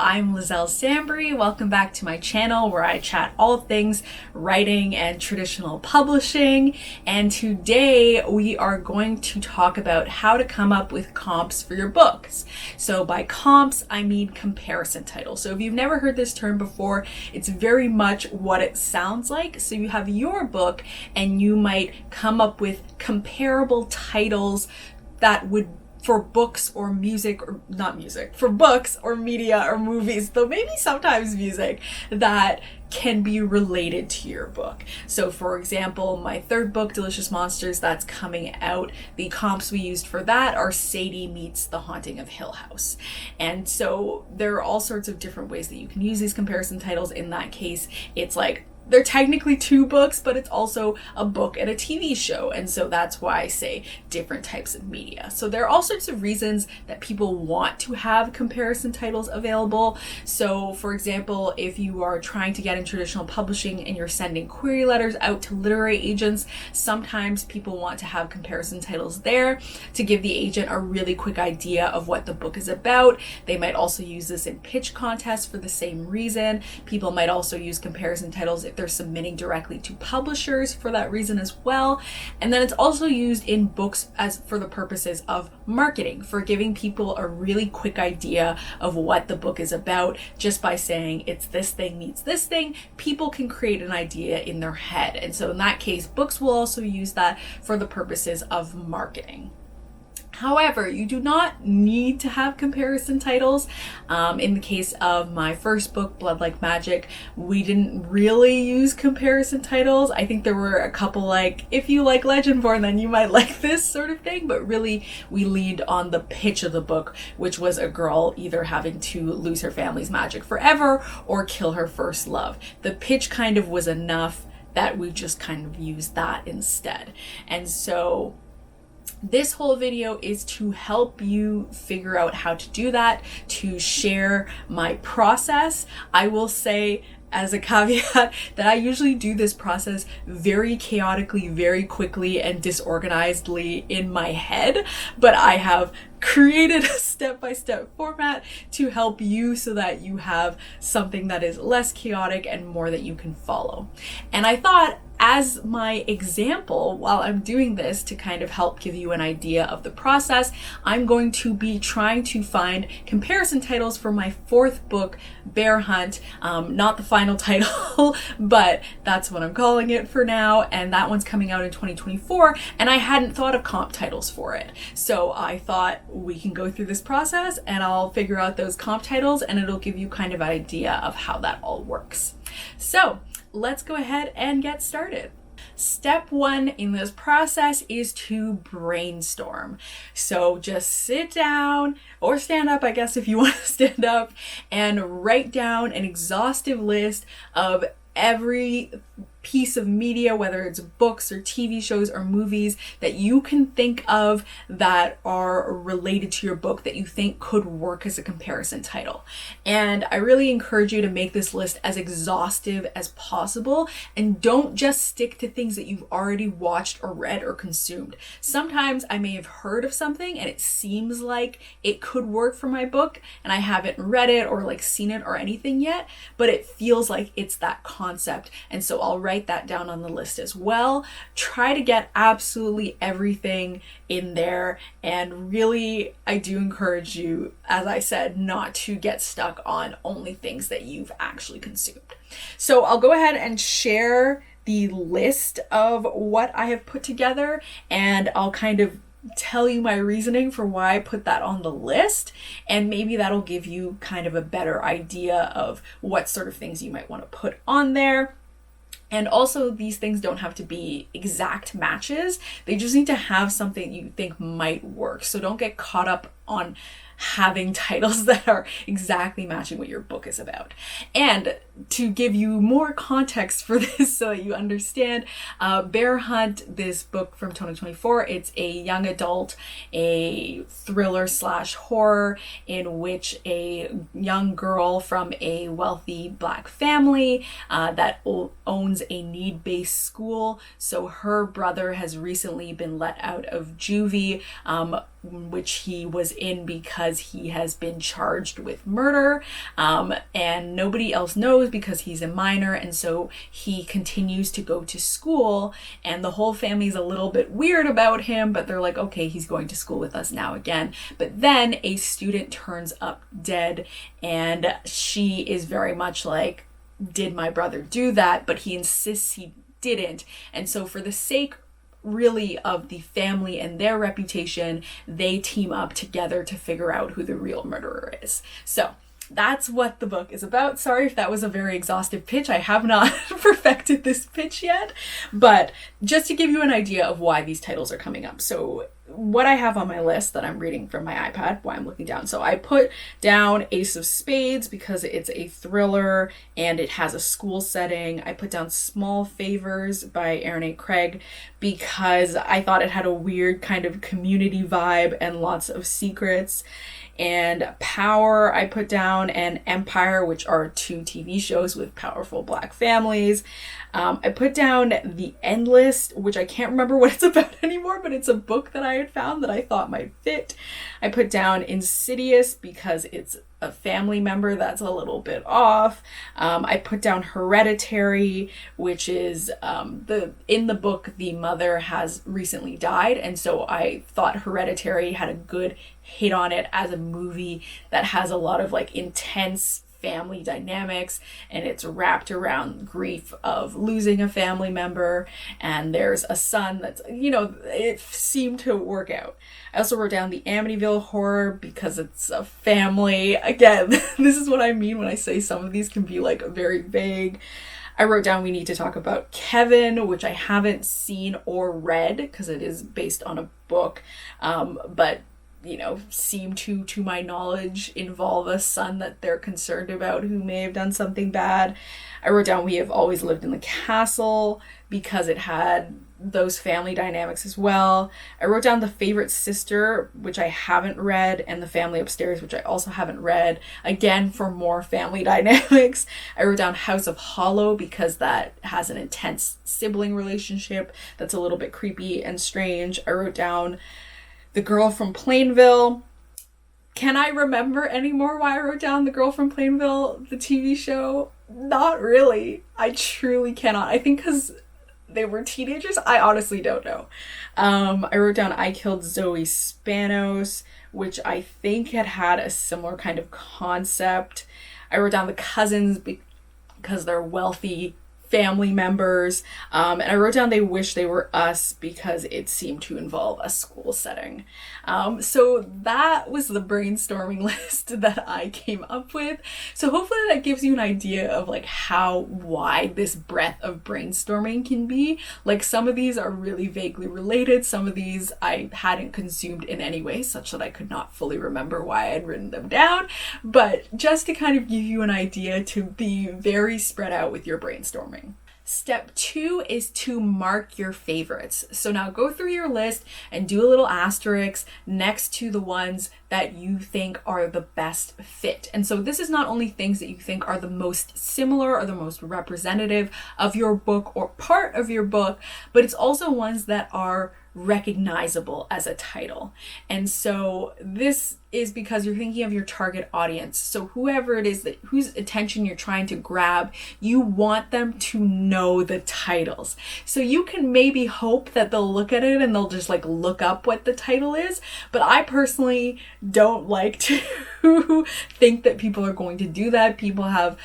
I'm Liselle Sambury. Welcome back to my channel where I chat all things writing and traditional publishing. And today we are going to talk about how to come up with comps for your books. So by comps, I mean comparison titles. So if you've never heard this term before, it's very much what it sounds like. So you have your book and you might come up with comparable titles that would for books or music, or not music, for books or media or movies, though maybe sometimes music, that can be related to your book. So for example, my third book, Delicious Monsters, that's coming out. The comps we used for that are Sadie meets The Haunting of Hill House. And so there are all sorts of different ways that you can use these comparison titles. In that case, it's like, they're technically two books, but it's also a book and a TV show. And so that's why I say different types of media. So there are all sorts of reasons that people want to have comparison titles available. So for example, if you are trying to get in traditional publishing and you're sending query letters out to literary agents, sometimes people want to have comparison titles there to give the agent a really quick idea of what the book is about. They might also use this in pitch contests for the same reason. People might also use comparison titles if they're submitting directly to publishers for that reason as well. And then it's also used in books as for the purposes of marketing, for giving people a really quick idea of what the book is about. Just by saying it's this thing meets this thing, people can create an idea in their head. And so in that case, books will also use that for the purposes of marketing. However, you do not need to have comparison titles. In the case of my first book, Blood Like Magic, we didn't really use comparison titles. I think there were a couple like, if you like Legendborn, then you might like this sort of thing. But really, we leaned on the pitch of the book, which was a girl either having to lose her family's magic forever or kill her first love. The pitch kind of was enough that we just kind of used that instead. And so this whole video is to help you figure out how to do that, to share my process. I will say as a caveat that I usually do this process very chaotically, very quickly, and disorganizedly in my head, but I have created a step-by-step format to help you so that you have something that is less chaotic and more that you can follow. And I thought, as my example, while I'm doing this to kind of help give you an idea of the process, I'm going to be trying to find comparison titles for my fourth book, Bear Hunt. Not the final title, but that's what I'm calling it for now. And that one's coming out in 2024. And I hadn't thought of comp titles for it. So I thought we can go through this process and I'll figure out those comp titles and it'll give you kind of an idea of how that all works. So let's go ahead and get started. Step one in this process is to brainstorm. So just sit down or stand up, I guess, if you want to stand up, and write down an exhaustive list of every piece of media, whether it's books or TV shows or movies that you can think of that are related to your book that you think could work as a comparison title. And I really encourage you to make this list as exhaustive as possible, and don't just stick to things that you've already watched or read or consumed. Sometimes I may have heard of something and it seems like it could work for my book and I haven't read it or like seen it or anything yet, but it feels like it's that concept. And so I'll write that down on the list as well. Try to get absolutely everything in there. And really, I do encourage you, as I said, not to get stuck on only things that you've actually consumed. So I'll go ahead and share the list of what I have put together, and I'll kind of tell you my reasoning for why I put that on the list, and maybe that'll give you kind of a better idea of what sort of things you might want to put on there. And also, these things don't have to be exact matches. They just need to have something you think might work. So don't get caught up on having titles that are exactly matching what your book is about. And to give you more context for this so that you understand, Bear Hunt, this book from 2024, it's a young adult, a thriller / horror in which a young girl from a wealthy Black family that owns a need-based school. So her brother has recently been let out of juvie which he was in because he has been charged with murder, and nobody else knows because he's a minor, and so he continues to go to school, and the whole family's a little bit weird about him, but they're like, okay, he's going to school with us now again. But then a student turns up dead, and she is very much like, did my brother do that? But he insists he didn't, and so for the sake really of the family and their reputation, they team up together to figure out who the real murderer is. So that's what the book is about. Sorry if that was a very exhaustive pitch. I have not perfected this pitch yet, but just to give you an idea of why these titles are coming up. So what I have on my list that I'm reading from my iPad while I'm looking down. So I put down Ace of Spades because it's a thriller and it has a school setting. I put down Small Favors by Aaron A. Craig because I thought it had a weird kind of community vibe and lots of secrets. And Power I put down, and Empire, which are 2 TV shows with powerful Black families. I put down The Endless, which I can't remember what it's about anymore, but it's a book that I had found that I thought might fit. I put down Insidious because it's a family member that's a little bit off. I put down Hereditary, which is in the book, the mother has recently died, and so I thought Hereditary had a good hit on it as a movie that has a lot of like intense family dynamics, and it's wrapped around grief of losing a family member, and there's a son that's, it seemed to work out. I also wrote down the Amityville Horror because it's a family. Again, this is what I mean when I say some of these can be like very vague. I wrote down We Need to Talk About Kevin, which I haven't seen or read because it is based on a book, but seem to my knowledge involve a son that they're concerned about who may have done something bad. I wrote down We Have Always Lived in the Castle because it had those family dynamics as well. I wrote down The Favorite Sister, which I haven't read, and The Family Upstairs, which I also haven't read, again for more family dynamics. I wrote down House of Hollow because that has an intense sibling relationship that's a little bit creepy and strange. I wrote down The Girl from Plainville. Can I remember anymore why I wrote down The Girl from Plainville, the TV show? Not really. I truly cannot. I think because they were teenagers. I honestly don't know. I wrote down I Killed Zoe Spanos, which I think had a similar kind of concept. I wrote down The Cousins because they're wealthy family members, and I wrote down They Wish They Were Us because it seemed to involve a school setting. So that was the brainstorming list that I came up with. So hopefully that gives you an idea of like how wide this breadth of brainstorming can be. Like some of these are really vaguely related, some of these I hadn't consumed in any way such that I could not fully remember why I had written them down, but just to kind of give you an idea to be very spread out with your brainstorming. Step 2 is to mark your favorites. So now go through your list and do a little asterisk next to the ones that you think are the best fit. And so this is not only things that you think are the most similar or the most representative of your book or part of your book, but it's also ones that are recognizable as a title. And so this is because you're thinking of your target audience. So whoever it is that whose attention you're trying to grab, you want them to know the titles. So you can maybe hope that they'll look at it and they'll just like look up what the title is. But I personally don't like to think that people are going to do that. People have,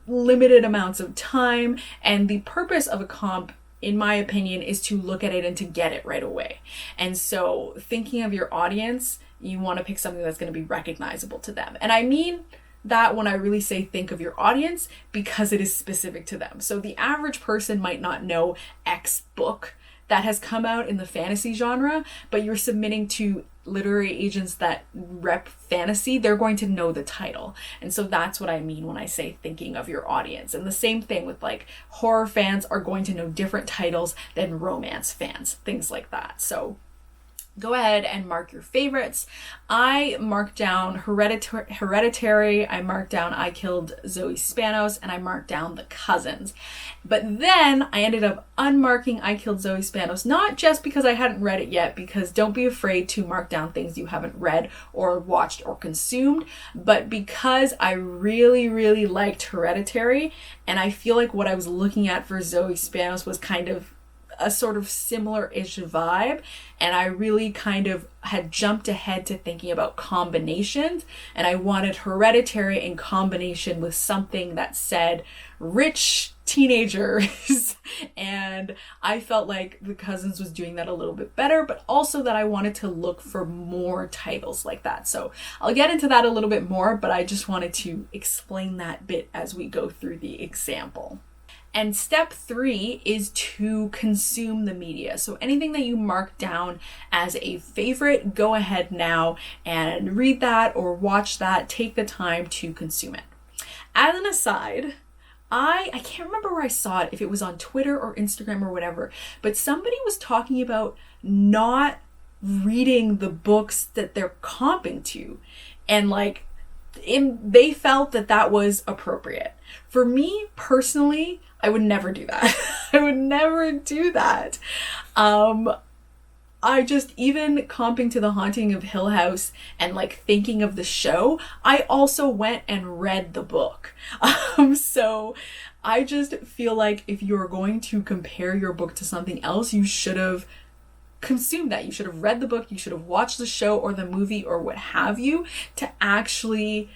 limited amounts of time, and the purpose of a comp, in my opinion, is to look at it and to get it right away. And so thinking of your audience, you want to pick something that's going to be recognizable to them. And I mean that when I really say think of your audience, because it is specific to them. So the average person might not know X book that has come out in the fantasy genre, but you're submitting to literary agents that rep fantasy, they're going to know the title. And so that's what I mean when I say thinking of your audience. And the same thing with like horror fans are going to know different titles than romance fans, things like that. So go ahead and mark your favorites. I marked down Hereditary, I marked down I Killed Zoe Spanos, and I marked down The Cousins. But then I ended up unmarking I Killed Zoe Spanos, not just because I hadn't read it yet, because don't be afraid to mark down things you haven't read or watched or consumed, but because I really, really liked Hereditary, and I feel like what I was looking at for Zoe Spanos was kind of a sort of similar-ish vibe, and I really kind of had jumped ahead to thinking about combinations, and I wanted Hereditary in combination with something that said rich teenagers and I felt like The Cousins was doing that a little bit better, but also that I wanted to look for more titles like that. So I'll get into that a little bit more, but I just wanted to explain that bit as we go through the example. And step 3 is to consume the media. So anything that you mark down as a favorite, go ahead now and read that or watch that. Take the time to consume it. As an aside, I can't remember where I saw it, if it was on Twitter or Instagram or whatever, but somebody was talking about not reading the books that they're comping to. And like, they felt that that was appropriate. For me personally, I would never do that. I would never do that. I just, even comping to The Haunting of Hill House and like thinking of the show, I also went and read the book. So I just feel like if you're going to compare your book to something else, you should have consumed that. You should have read the book, you should have watched the show or the movie or what have you to actually,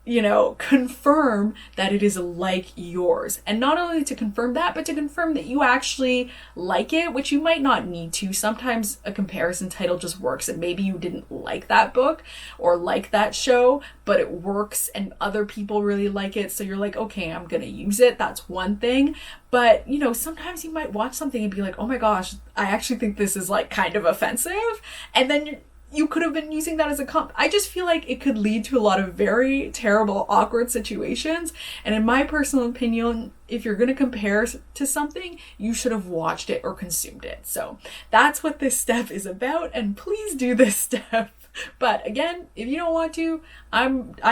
you know, confirm that it is like yours. And not only to confirm that, but to confirm that you actually like it, which you might not need to. Sometimes a comparison title just works, and maybe you didn't like that book or like that show, but it works and other people really like it. So you're like, okay, I'm gonna use it. That's one thing. But, you know, sometimes you might watch something and be like, oh my gosh, I actually think this is like kind of offensive. And then you could have been using that as a comp. I just feel like it could lead to a lot of very terrible, awkward situations. And in my personal opinion, if you're going to compare to something, you should have watched it or consumed it. So that's what this step is about. And please do this step. But again, if you don't want to, I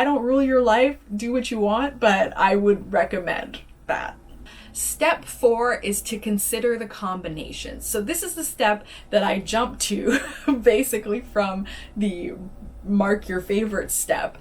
don't rule your life. Do what you want, but I would recommend that. Step 4 is to consider the combinations. So this is the step that I jumped to basically from the mark your favorite step,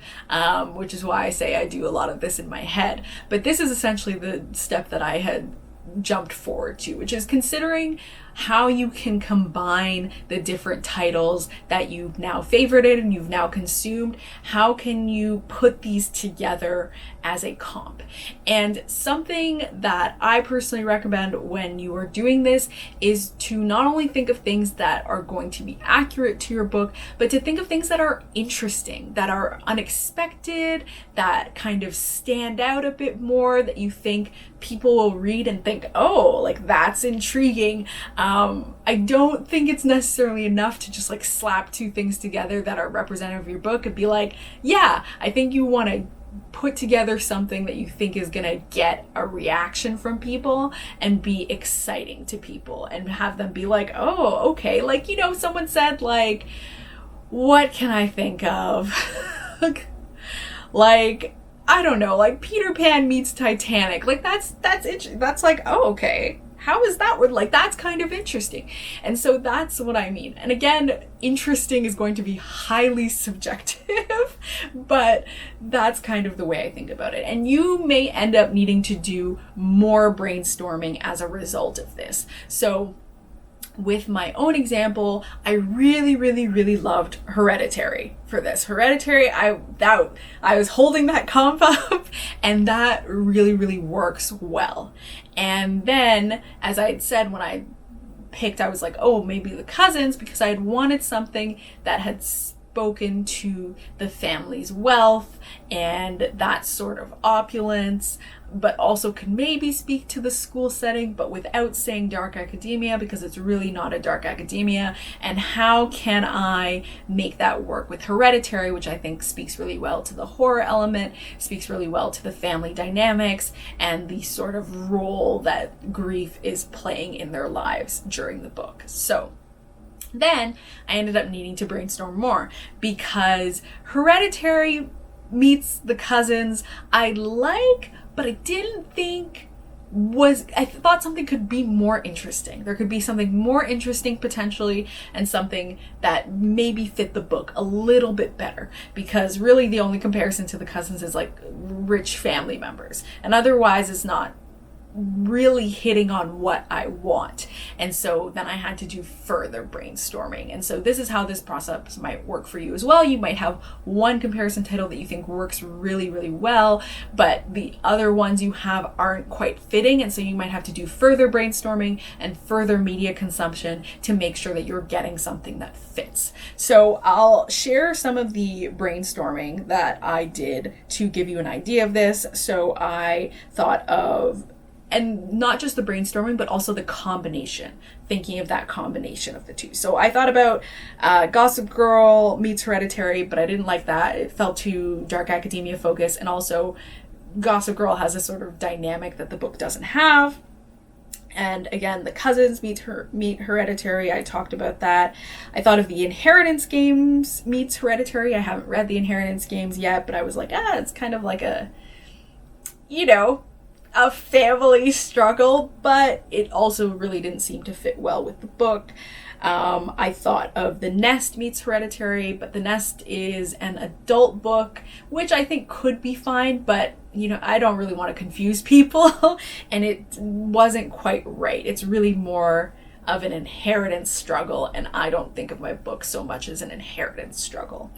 which is why I say I do a lot of this in my head. But this is essentially the step that I had jumped forward to, which is considering how you can combine the different titles that you've now favorited and you've now consumed. How can you put these together as a comp? And something that I personally recommend when you are doing this is to not only think of things that are going to be accurate to your book, but to think of things that are interesting, that are unexpected, that kind of stand out a bit more, that you think people will read and think, oh, like that's intriguing. I don't think it's necessarily enough to just like slap two things together that are representative of your book and be like, yeah, I think you want to put together something that you think is going to get a reaction from people and be exciting to people and have them be like, oh, okay. Like, you know, someone said like, what can I think of? Like, I don't know, like Peter Pan meets Titanic. Like that's like, oh, okay. How is that word? Like, that's kind of interesting. And so that's what I mean. And again, interesting is going to be highly subjective, but that's kind of the way I think about it. And you may end up needing to do more brainstorming as a result of this. So with my own example, I really, really, really loved Hereditary for this. Hereditary, I was holding that comp up, and that really, really works well. And then, as I had said when I picked, I was like, oh, maybe The Cousins, because I had wanted something that had spoken to the family's wealth and that sort of opulence, but also could maybe speak to the school setting, but without saying dark academia, because it's really not a dark academia. And how can I make that work with Hereditary, which I think speaks really well to the horror element, speaks really well to the family dynamics and the sort of role that grief is playing in their lives during the book. So Then I ended up needing to brainstorm more because Hereditary meets The Cousins I like, but I didn't think I thought something could be more interesting. There could be something more interesting potentially, and something that maybe fit the book a little bit better, because really the only comparison to The Cousins is like rich family members, and otherwise it's not really hitting on what I want. And so then I had to do further brainstorming. And so this is how this process might work for you as well. You might have one comparison title that you think works really, really well, but the other ones you have aren't quite fitting. And so you might have to do further brainstorming and further media consumption to make sure that you're getting something that fits. So I'll share some of the brainstorming that I did to give you an idea of this. So I thought of, and not just the brainstorming, but also the combination, thinking of that combination of the two. So I thought about Gossip Girl meets Hereditary, but I didn't like that. It felt too dark academia focused. And also Gossip Girl has a sort of dynamic that the book doesn't have. And again, The Cousins meet Hereditary. I talked about that. I thought of The Inheritance Games meets Hereditary. I haven't read The Inheritance Games yet, but I was like, it's kind of like a family struggle, but it also really didn't seem to fit well with the book. I thought of The Nest meets Hereditary, but The Nest is an adult book, which I think could be fine, but I don't really want to confuse people, and it wasn't quite right. It's really more of an inheritance struggle, and I don't think of my book so much as an inheritance struggle.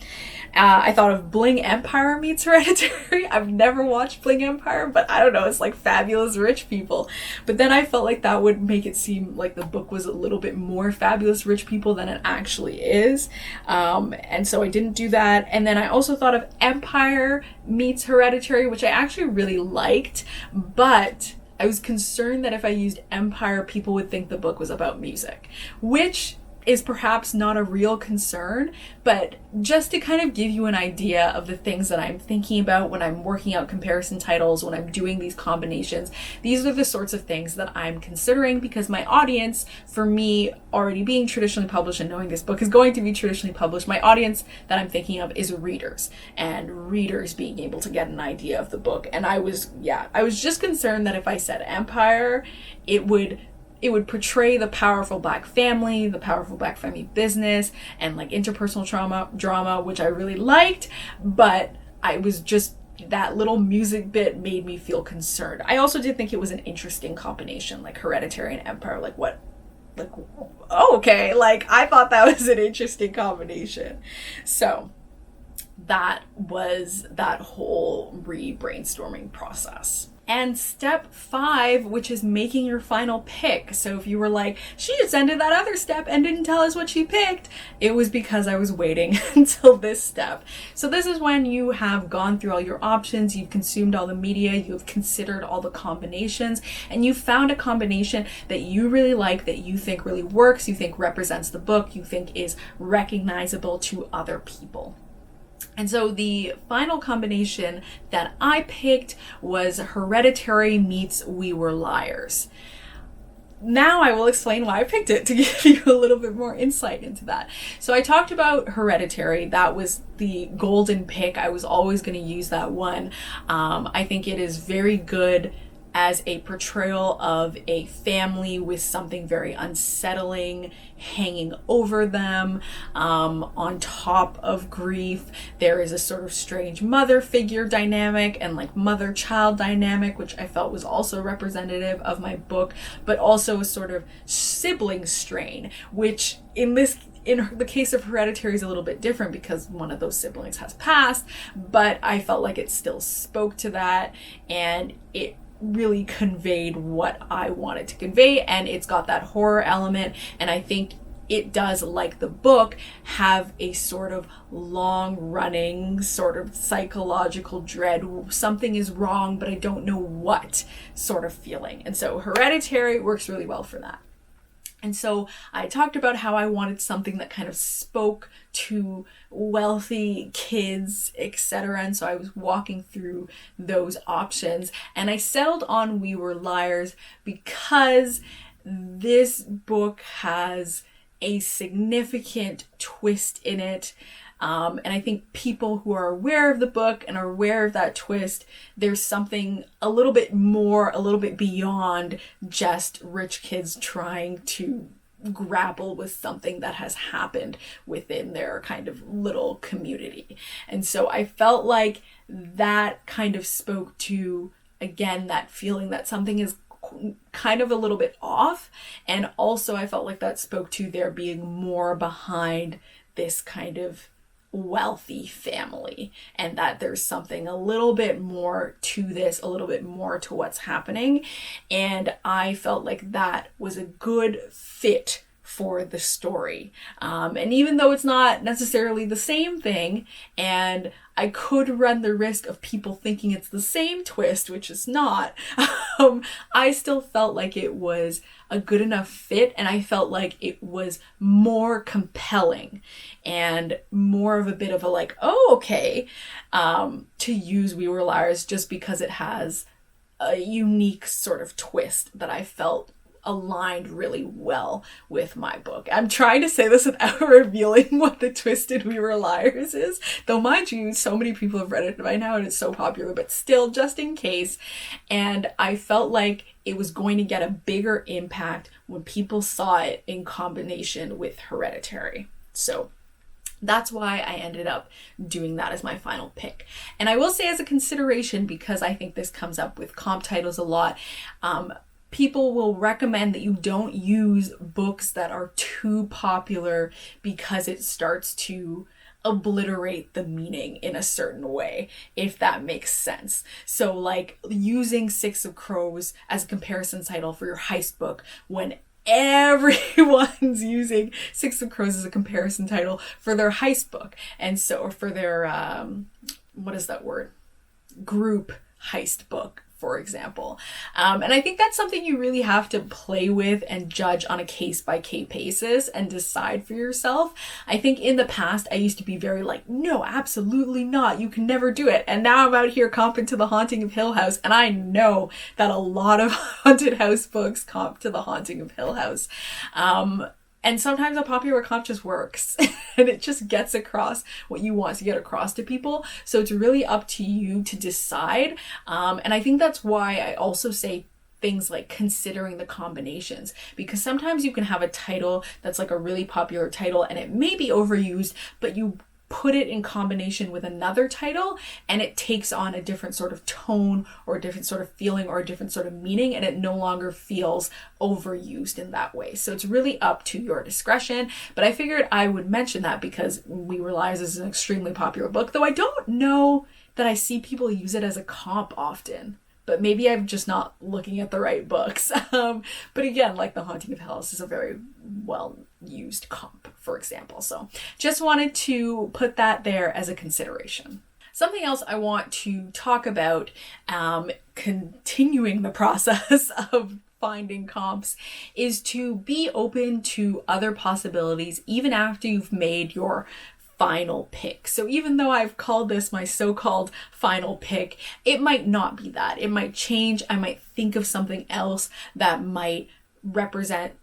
I thought of Bling Empire meets Hereditary. I've never watched Bling Empire, but I don't know, it's like fabulous rich people. But then I felt like that would make it seem like the book was a little bit more fabulous rich people than it actually is. And so I didn't do that. And then I also thought of Empire meets Hereditary, which I actually really liked, but I was concerned that if I used Empire, people would think the book was about music, which is perhaps not a real concern, but just to kind of give you an idea of the things that I'm thinking about when I'm working out comparison titles, when I'm doing these combinations. These are the sorts of things that I'm considering, because my audience, for me already being traditionally published and knowing this book is going to be traditionally published, my audience that I'm thinking of is readers, and readers being able to get an idea of the book. And I was just concerned that if I said Empire, it would portray the powerful Black family, the powerful Black family business, and like interpersonal drama, which I really liked, but I was just, that little music bit made me feel concerned. I also did think it was an interesting combination, like Hereditary and Empire, I thought that was an interesting combination. So that was that whole brainstorming process. And step 5, which is making your final pick. So if you were like, she just ended that other step and didn't tell us what she picked, it was because I was waiting until this step. So this is when you have gone through all your options, you've consumed all the media, you've considered all the combinations, and you found a combination that you really like, that you think really works, you think represents the book, you think is recognizable to other people. And so the final combination that I picked was Hereditary meets We Were Liars. Now I will explain why I picked it, to give you a little bit more insight into that. So I talked about Hereditary. That was the golden pick. I was always going to use that one. I think it is very good as a portrayal of a family with something very unsettling hanging over them, on top of grief. There is a sort of strange mother figure dynamic and like mother-child dynamic, which I felt was also representative of my book, but also a sort of sibling strain, which in the case of Hereditary is a little bit different because one of those siblings has passed, but I felt like it still spoke to that, and it really conveyed what I wanted to convey, and it's got that horror element, and I think it does, like the book, have a sort of long-running sort of psychological dread, something is wrong but I don't know what sort of feeling. And so Hereditary works really well for that. And so I talked about how I wanted something that kind of spoke to wealthy kids, etc. And so I was walking through those options, and I settled on We Were Liars because this book has a significant twist in it. And I think people who are aware of the book and are aware of that twist, there's something a little bit more, a little bit beyond just rich kids trying to grapple with something that has happened within their kind of little community. And so I felt like that kind of spoke to, again, that feeling that something is kind of a little bit off. And also I felt like that spoke to there being more behind this kind of wealthy family, and that there's something a little bit more to this, a little bit more to what's happening. And I felt like that was a good fit for the story. And even though it's not necessarily the same thing, and I could run the risk of people thinking it's the same twist, which is not, I still felt like it was a good enough fit, and I felt like it was more compelling and more of a bit of a like, oh, okay, to use We Were Liars, just because it has a unique sort of twist that I felt aligned really well with my book. I'm trying to say this without revealing what the twist in We Were Liars is, though mind you, so many people have read it by now and it's so popular, but still, just in case. And I felt like it was going to get a bigger impact when people saw it in combination with Hereditary. So that's why I ended up doing that as my final pick. And I will say, as a consideration, because I think this comes up with comp titles a lot, people will recommend that you don't use books that are too popular because it starts to obliterate the meaning in a certain way, if that makes sense. So like using Six of Crows as a comparison title for your heist book when everyone's using Six of Crows as a comparison title for their heist book, and so, or for their what is that word, group heist book, for example. And I think that's something you really have to play with and judge on a case-by-case basis and decide for yourself. I think in the past, I used to be very like, no, absolutely not. You can never do it. And now I'm out here comping to The Haunting of Hill House. And I know that a lot of haunted house books comp to The Haunting of Hill House. And sometimes a popular comp just works and it just gets across what you want to get across to people. So it's really up to you to decide. And I think that's why I also say things like considering the combinations, because sometimes you can have a title that's like a really popular title and it may be overused, but you put it in combination with another title and it takes on a different sort of tone or a different sort of feeling or a different sort of meaning, and it no longer feels overused in that way. So it's really up to your discretion, but I figured I would mention that because We Were Liars is an extremely popular book, though I don't know that I see people use it as a comp often. But maybe I'm just not looking at the right books. But again, like The Haunting of Hill House is a very well-used comp, for example. So just wanted to put that there as a consideration. Something else I want to talk about, continuing the process of finding comps, is to be open to other possibilities even after you've made your final pick. So even though I've called this my so-called final pick, it might not be that. It might change. I might think of something else that might represent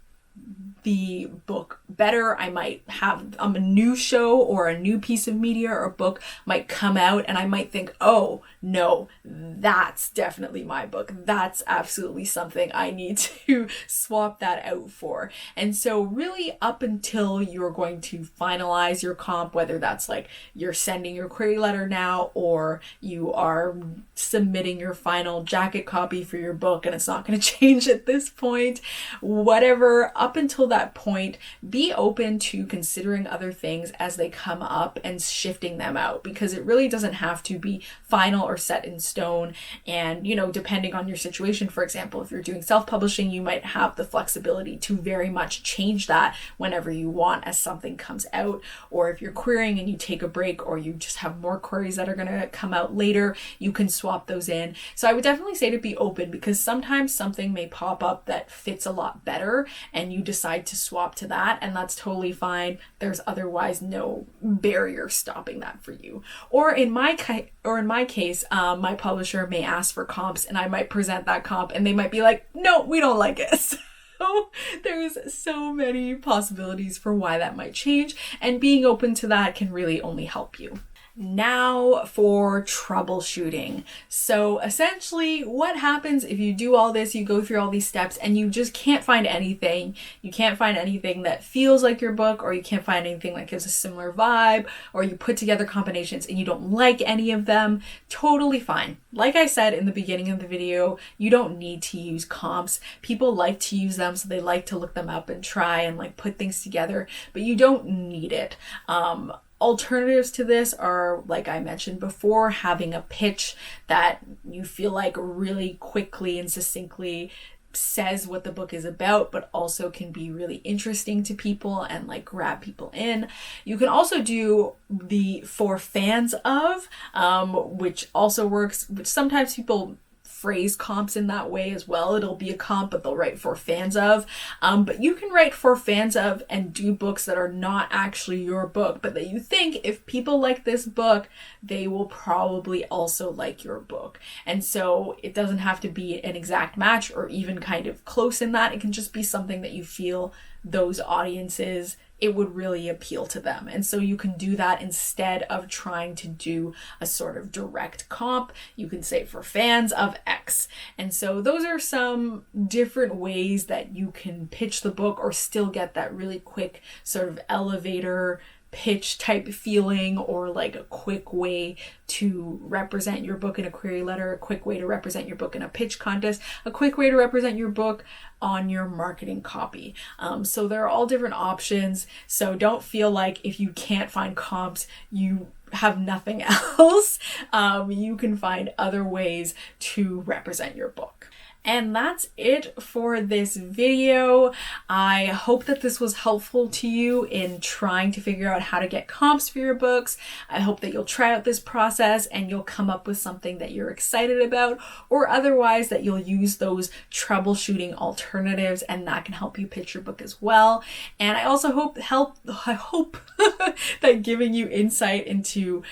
the book better. I might have a new show or a new piece of media or a book might come out and I might think, oh no, that's definitely my book. That's absolutely something I need to swap that out for. And so really up until you're going to finalize your comp, whether that's like you're sending your query letter now or you are submitting your final jacket copy for your book and it's not going to change at this point, whatever, up until that point, be open to considering other things as they come up and shifting them out, because it really doesn't have to be final or set in stone. And, you know, depending on your situation, for example, if you're doing self-publishing, you might have the flexibility to very much change that whenever you want as something comes out. Or if you're querying and you take a break or you just have more queries that are going to come out later, you can swap those in. So I would definitely say to be open, because sometimes something may pop up that fits a lot better and you decide to swap to that, and that's totally fine. There's otherwise no barrier stopping that for you. Or in my case, my publisher may ask for comps and I might present that comp and they might be like, no, we don't like it. So there's so many possibilities for why that might change, and being open to that can really only help you. Now for troubleshooting. So essentially what happens if you do all this, you go through all these steps and you just can't find anything. You can't find anything that feels like your book, or you can't find anything that gives a similar vibe, or you put together combinations and you don't like any of them. Totally fine. Like I said in the beginning of the video, you don't need to use comps. People like to use them, so they like to look them up and try and like put things together, but you don't need it. Alternatives to this are, like I mentioned before, having a pitch that you feel like really quickly and succinctly says what the book is about, but also can be really interesting to people and like grab people in. You can also do the for fans of, which also works, which sometimes people phrase comps in that way as well. It'll be a comp, but they'll write for fans of. But you can write for fans of and do books that are not actually your book, but that you think if people like this book, they will probably also like your book. And so it doesn't have to be an exact match or even kind of close in that. It can just be something that you feel those audiences, it would really appeal to them. And so you can do that instead of trying to do a sort of direct comp. You can say for fans of X. And so those are some different ways that you can pitch the book or still get that really quick sort of elevator pitch type feeling, or like a quick way to represent your book in a query letter, a quick way to represent your book in a pitch contest, a quick way to represent your book on your marketing copy. So there are all different options. So don't feel like if you can't find comps, you have nothing else. You can find other ways to represent your book. And that's it for this video. I hope that this was helpful to you in trying to figure out how to get comps for your books. I hope that you'll try out this process and you'll come up with something that you're excited about, or otherwise that you'll use those troubleshooting alternatives, and that can help you pitch your book as well. And I also hope that giving you insight into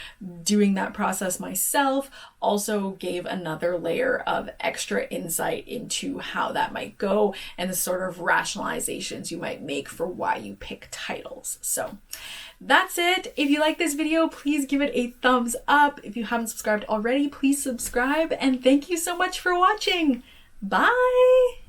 doing that process myself also gave another layer of extra insight into how that might go and the sort of rationalizations you might make for why you pick titles. So that's it. If you like this video, please give it a thumbs up. If you haven't subscribed already, please subscribe, and thank you so much for watching. Bye!